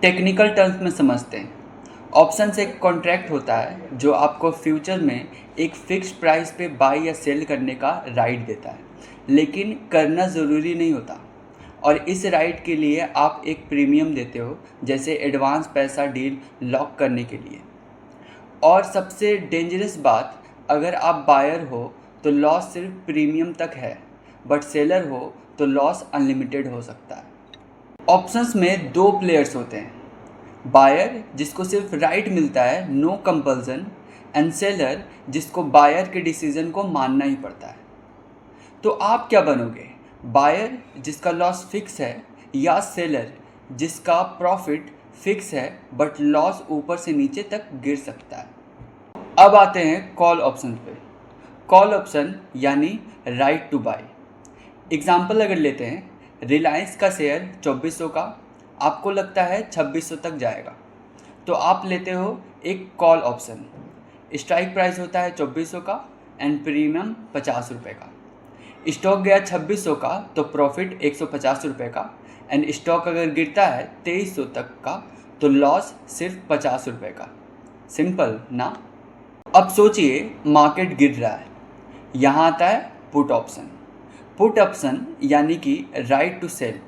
Technical terms में समझते हैं। ऑप्शंस एक कॉन्ट्रैक्ट होता है जो आपको फ्यूचर में एक फिक्स्ड प्राइस पे बाई या सेल करने का राइट देता है, लेकिन करना ज़रूरी नहीं होता। और इस राइट के लिए आप एक प्रीमियम देते हो, जैसे एडवांस पैसा डील लॉक करने के लिए। और सबसे डेंजरस बात, अगर आप बायर हो तो लॉस सिर्फ प्रीमियम तक है, बट सेलर हो तो लॉस अनलिमिटेड हो सकता है। ऑप्शंस में दो प्लेयर्स होते हैं, बायर जिसको सिर्फ राइट मिलता है, नो कंपल्सन, एंड सेलर जिसको बायर के डिसीजन को मानना ही पड़ता है। तो आप क्या बनोगे, बायर जिसका लॉस फिक्स है या सेलर जिसका प्रॉफिट फिक्स है बट लॉस ऊपर से नीचे तक गिर सकता है। अब आते हैं कॉल ऑप्शन पे। कॉल ऑप्शन यानी राइट टू बाय। एग्जाम्पल अगर लेते हैं, रिलायंस का शेयर 2400 का, आपको लगता है 2600 तक जाएगा, तो आप लेते हो एक कॉल ऑप्शन। स्ट्राइक प्राइस होता है 2400 का एंड प्रीमियम 50 रुपये का। स्टॉक गया 2600 का तो प्रॉफिट 150 रुपये का, एंड स्टॉक अगर गिरता है 2300 तक का तो लॉस सिर्फ 50 रुपये का। सिंपल ना। अब सोचिए मार्केट गिर रहा है, यहाँ आता है पुट ऑप्शन। पुट ऑप्शन यानी कि राइट टू सेल।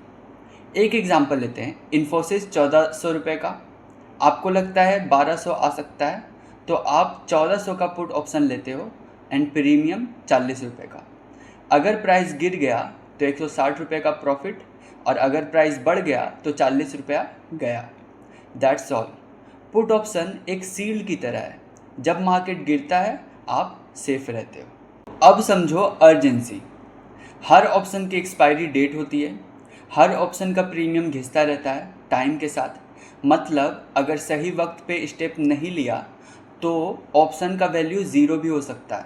एक एग्जांपल लेते हैं, इन्फोसिस 1400 रुपये का, आपको लगता है 1200 आ सकता है, तो आप 1400 का पुट ऑप्शन लेते हो एंड प्रीमियम 40 रुपये का। अगर प्राइस गिर गया तो 160 रुपये का प्रॉफिट, और अगर प्राइस बढ़ गया तो 40 रुपया गया। That's all. पुट ऑप्शन एक सील्ड की तरह है, जब मार्केट गिरता है आप सेफ रहते हो। अब समझो अर्जेंसी। हर ऑप्शन की एक्सपायरी डेट होती है, हर ऑप्शन का प्रीमियम घिसता रहता है टाइम के साथ। मतलब अगर सही वक्त पे स्टेप नहीं लिया तो ऑप्शन का वैल्यू ज़ीरो भी हो सकता है।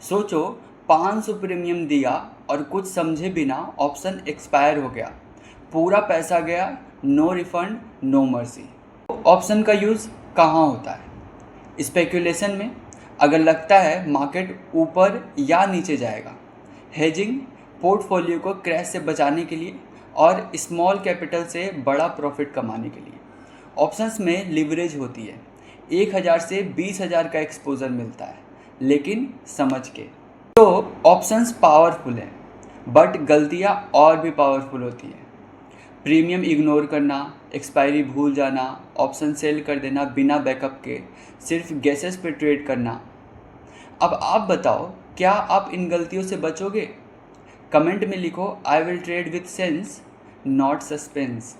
सोचो 500 प्रीमियम दिया और कुछ समझे बिना ऑप्शन एक्सपायर हो गया, पूरा पैसा गया, no refund no mercy. Option का यूज़ कहाँ होता है? स्पेकुलेशन में, अगर लगता है मार्केट ऊपर या नीचे जाएगा। हेजिंग, पोर्टफोलियो को क्रैश से बचाने के लिए, और स्मॉल कैपिटल से बड़ा प्रॉफिट कमाने के लिए। ऑप्शंस में लिवरेज होती है, 1000 से 20,000 का एक्सपोजर मिलता है, लेकिन समझ के। तो ऑप्शंस पावरफुल हैं, बट गलतियां और भी पावरफुल होती हैं। प्रीमियम इग्नोर करना, एक्सपायरी भूल जाना, ऑप्शन सेल कर देना बिना बैकअप के, सिर्फ गेसेस पे ट्रेड करना। अब आप बताओ, क्या आप इन गलतियों से बचोगे? कमेंट में लिखो, I will trade with sense not suspense.